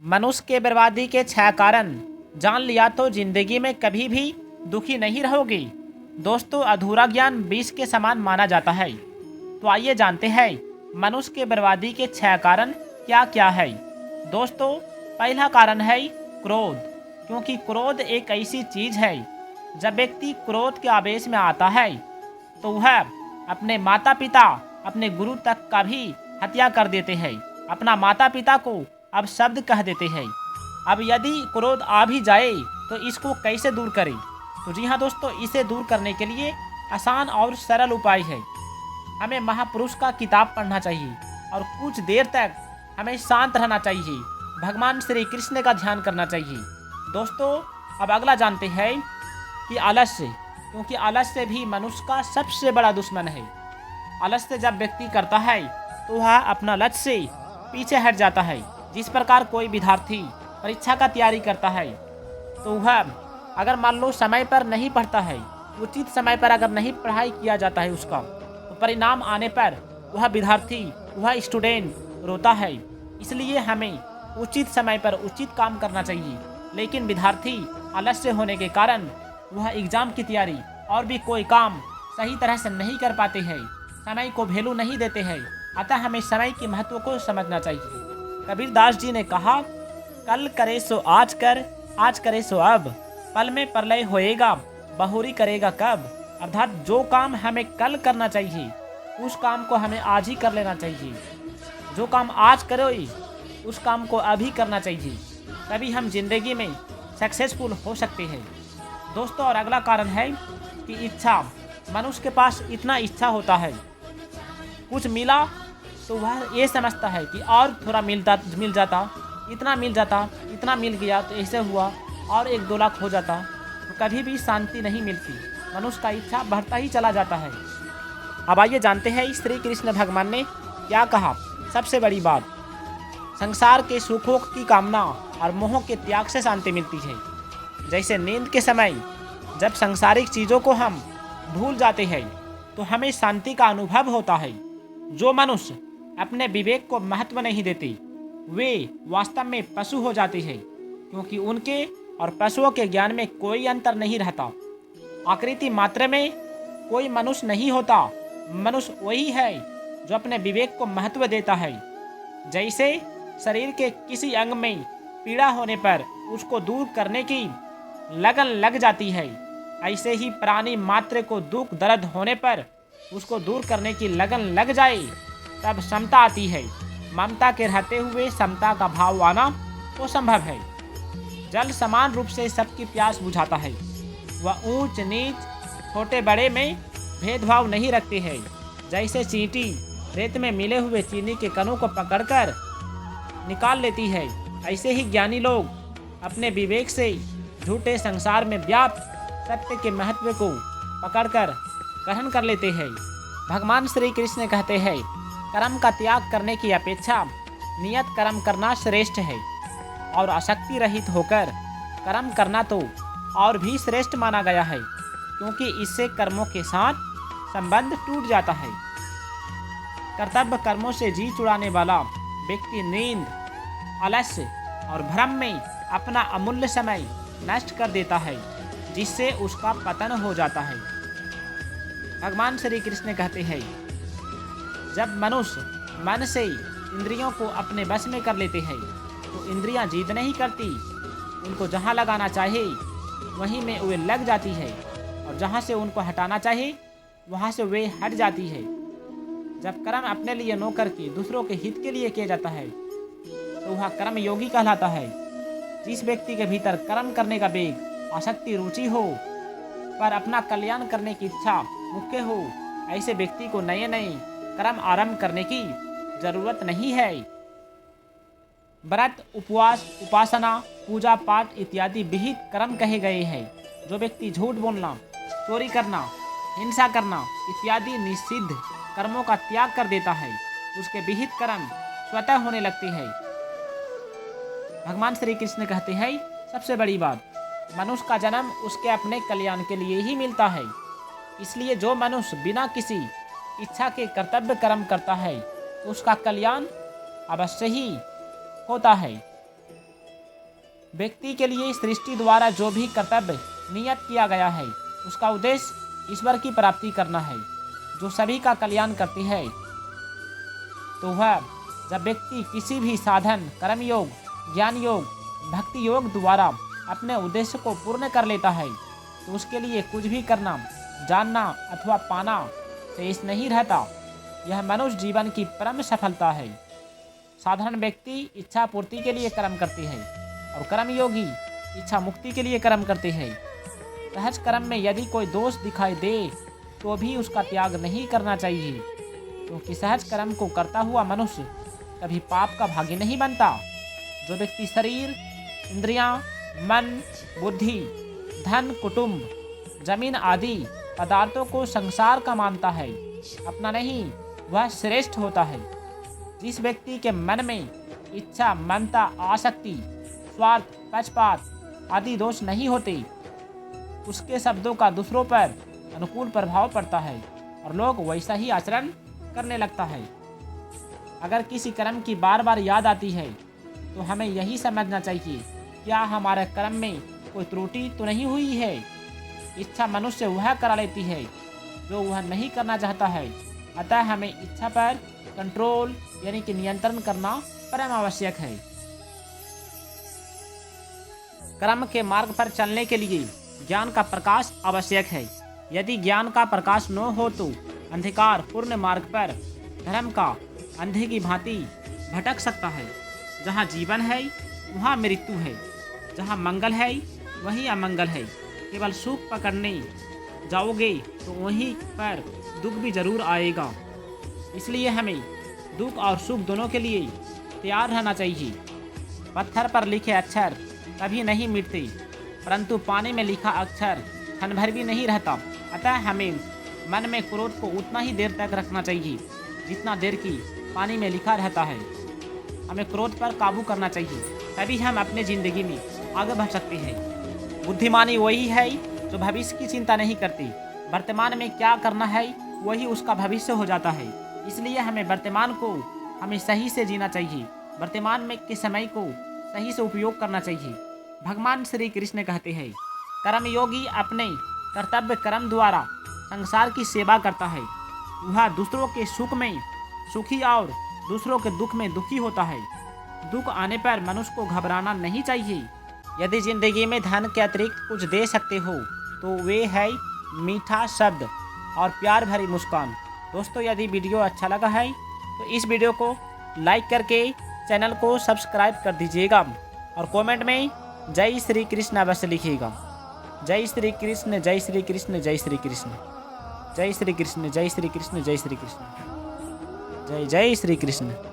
मनुष्य के बर्बादी के 6 कारण जान लिया तो जिंदगी में कभी भी दुखी नहीं रहोगे। दोस्तों, अधूरा ज्ञान विष के समान माना जाता है। तो आइए जानते हैं मनुष्य के बर्बादी के 6 कारण क्या क्या है। दोस्तों, पहला कारण है क्रोध, क्योंकि क्रोध एक ऐसी चीज है, जब व्यक्ति क्रोध के आवेश में आता है तो वह अपने माता पिता, अपने गुरु तक का भी हत्या कर देते हैं। अपना माता पिता को अब शब्द कह देते हैं। अब यदि क्रोध आ भी जाए तो इसको कैसे दूर करें? तो जी हाँ दोस्तों, इसे दूर करने के लिए आसान और सरल उपाय है। हमें महापुरुष का किताब पढ़ना चाहिए और कुछ देर तक हमें शांत रहना चाहिए। भगवान श्री कृष्ण का ध्यान करना चाहिए। दोस्तों, अब अगला जानते हैं कि आलस्य, क्योंकि आलस्य भी मनुष्य का सबसे बड़ा दुश्मन है। आलस्य जब व्यक्ति करता है तो वह अपना लक्ष्य से पीछे हट जाता है। जिस प्रकार कोई विद्यार्थी परीक्षा का तैयारी करता है तो वह अगर मान लो समय पर नहीं पढ़ता है, उचित समय पर अगर नहीं पढ़ाई किया जाता है उसका, तो परिणाम आने पर वह विद्यार्थी, वह स्टूडेंट रोता है। इसलिए हमें उचित समय पर उचित काम करना चाहिए। लेकिन विद्यार्थी आलस्य होने के कारण वह एग्जाम की तैयारी और भी कोई काम सही तरह से नहीं कर पाते हैं, समय को वैल्यू नहीं देते हैं। अतः हमें समय के महत्व को समझना चाहिए। कबीरदास जी ने कहा, कल करे सो आज कर, आज करे सो अब, पल में प्रलय होएगा, बहुरी करेगा कब। अर्थात जो काम हमें कल करना चाहिए उस काम को हमें आज ही कर लेना चाहिए। जो काम आज करो उस काम को अभी करना चाहिए, तभी हम जिंदगी में सक्सेसफुल हो सकते हैं। दोस्तों, और अगला कारण है कि इच्छा। मनुष्य के पास इतना इच्छा होता है, कुछ मिला तो वह ये समझता है कि और थोड़ा मिल जाता, इतना मिल जाता, इतना मिल गया तो ऐसे हुआ, और 1-2 लाख हो जाता, तो कभी भी शांति नहीं मिलती। मनुष्य का इच्छा बढ़ता ही चला जाता है। अब आइए जानते हैं श्री कृष्ण भगवान ने क्या कहा। सबसे बड़ी बात, संसार के सुखों की कामना और मोह के त्याग से शांति मिलती है। जैसे नींद के समय जब सांसारिक चीज़ों को हम भूल जाते हैं तो हमें शांति का अनुभव होता है। जो मनुष्य अपने विवेक को महत्व नहीं देते वे वास्तव में पशु हो जाते हैं, क्योंकि उनके और पशुओं के ज्ञान में कोई अंतर नहीं रहता। आकृति मात्र में कोई मनुष्य नहीं होता। मनुष्य वही है जो अपने विवेक को महत्व देता है। जैसे शरीर के किसी अंग में पीड़ा होने पर उसको दूर करने की लगन लग जाती है, ऐसे ही प्राणी मात्र को दुख दर्द होने पर उसको दूर करने की लगन लग जाए तब समता आती है। ममता के रहते हुए समता का भाव आना वो संभव है। जल समान रूप से सबकी प्यास बुझाता है। वह ऊंच नीच, छोटे बड़े में भेदभाव नहीं रखते हैं। जैसे चींटी रेत में मिले हुए चीनी के कणों को पकड़कर निकाल लेती है, ऐसे ही ज्ञानी लोग अपने विवेक से झूठे संसार में व्याप्त सत्य के महत्व को पकड़कर ग्रहण कर लेते हैं। भगवान श्री कृष्ण कहते हैं, कर्म का त्याग करने की अपेक्षा नियत कर्म करना श्रेष्ठ है, और आसक्ति रहित होकर कर्म करना तो और भी श्रेष्ठ माना गया है, क्योंकि इससे कर्मों के साथ संबंध टूट जाता है। कर्तव्य कर्मों से जी चुराने वाला व्यक्ति नींद, आलस्य और भ्रम में अपना अमूल्य समय नष्ट कर देता है, जिससे उसका पतन हो जाता है। भगवान श्री कृष्ण कहते हैं, जब मनुष्य मन से इंद्रियों को अपने बस में कर लेते हैं तो इंद्रियां जिद नहीं करती। उनको जहां लगाना चाहे वहीं में वे लग जाती है, और जहां से उनको हटाना चाहे वहां से वे हट जाती है। जब कर्म अपने लिए न करके दूसरों के हित के लिए किया जाता है तो वह कर्म योगी कहलाता है। जिस व्यक्ति के भीतर कर्म करने का वेग, आसक्ति, रुचि हो, पर अपना कल्याण करने की इच्छा मुख्य हो, ऐसे व्यक्ति को नए नए कर्म आरंभ करने की जरूरत नहीं है। व्रत, उपवास, उपासना, पूजा पाठ इत्यादि विहित कर्म कहे गए हैं। जो व्यक्ति झूठ बोलना, चोरी करना, हिंसा करना इत्यादि निषिद्ध कर्मों का त्याग कर देता है, उसके विहित कर्म स्वतः होने लगते हैं। भगवान श्री कृष्ण कहते हैं, सबसे बड़ी बात, मनुष्य का जन्म उसके अपने कल्याण के लिए ही मिलता है। इसलिए जो मनुष्य बिना किसी इच्छा के कर्तव्य कर्म करता है तो उसका कल्याण अवश्य ही होता है। व्यक्ति के लिए सृष्टि द्वारा जो भी कर्तव्य नियत किया गया है उसका उद्देश्य ईश्वर की प्राप्ति करना है, जो सभी का कल्याण करती है। तो वह जब व्यक्ति किसी भी साधन, कर्म योग, ज्ञान योग, भक्ति योग द्वारा अपने उद्देश्य को पूर्ण कर लेता है तो उसके लिए कुछ भी करना, जानना अथवा पाना शेष नहीं रहता। यह मनुष्य जीवन की परम सफलता है। साधारण व्यक्ति इच्छा पूर्ति के लिए कर्म करते हैं और कर्म योगी इच्छा मुक्ति के लिए कर्म करते हैं। सहज कर्म में यदि कोई दोष दिखाई दे तो भी उसका त्याग नहीं करना चाहिए, क्योंकि सहज कर्म को करता हुआ मनुष्य कभी पाप का भागी नहीं बनता। जो व्यक्ति शरीर, इंद्रियां, मन, बुद्धि, धन, कुटुंब, जमीन आदि पदार्थों को संसार का मानता है, अपना नहीं, वह श्रेष्ठ होता है। जिस व्यक्ति के मन में इच्छा, ममता, आसक्ति, स्वार्थ, पक्षपात आदि दोष नहीं होते, उसके शब्दों का दूसरों पर अनुकूल प्रभाव पड़ता है और लोग वैसा ही आचरण करने लगता है। अगर किसी कर्म की बार बार याद आती है तो हमें यही समझना चाहिए, क्या हमारे कर्म में कोई त्रुटि तो नहीं हुई है। इच्छा मनुष्य वह करा लेती है जो वह नहीं करना चाहता है, अतः हमें इच्छा पर कंट्रोल यानी कि नियंत्रण करना परम आवश्यक है। कर्म के मार्ग पर चलने के लिए ज्ञान का प्रकाश आवश्यक है। यदि ज्ञान का प्रकाश न हो तो अंधकार पूर्ण मार्ग पर धर्म का अंधे की भांति भटक सकता है। जहाँ जीवन है वहाँ मृत्यु है, जहाँ मंगल है वहीं अमंगल है। केवल सुख पकड़ने जाओगे तो वहीं पर दुख भी जरूर आएगा। इसलिए हमें दुख और सुख दोनों के लिए तैयार रहना चाहिए। पत्थर पर लिखे अक्षर कभी नहीं मिटते, परंतु पानी में लिखा अक्षर क्षण भर भी नहीं रहता। अतः हमें मन में क्रोध को उतना ही देर तक रखना चाहिए जितना देर की पानी में लिखा रहता है। हमें क्रोध पर काबू करना चाहिए, तभी हम अपने ज़िंदगी में आगे बढ़ सकते हैं। बुद्धिमानी वही है जो भविष्य की चिंता नहीं करती। वर्तमान में क्या करना है वही उसका भविष्य हो जाता है। इसलिए हमें वर्तमान को हमें सही से जीना चाहिए, वर्तमान में के समय को सही से उपयोग करना चाहिए। भगवान श्री कृष्ण कहते हैं, कर्मयोगी अपने कर्तव्य कर्म द्वारा संसार की सेवा करता है। वह दूसरों के सुख में सुखी और दूसरों के दुख में दुखी होता है। दुख आने पर मनुष्य को घबराना नहीं चाहिए। यदि जिंदगी में धन के अतिरिक्त कुछ दे सकते हो तो वे है मीठा शब्द और प्यार भरी मुस्कान। दोस्तों, यदि वीडियो अच्छा लगा है तो इस वीडियो को लाइक करके चैनल को सब्सक्राइब कर दीजिएगा और कमेंट में जय श्री कृष्ण अवश्य लिखिएगा। जय श्री कृष्ण, जय श्री कृष्ण, जय श्री कृष्ण, जय श्री कृष्ण, जय श्री कृष्ण, जय श्री कृष्ण, जय जय श्री कृष्ण।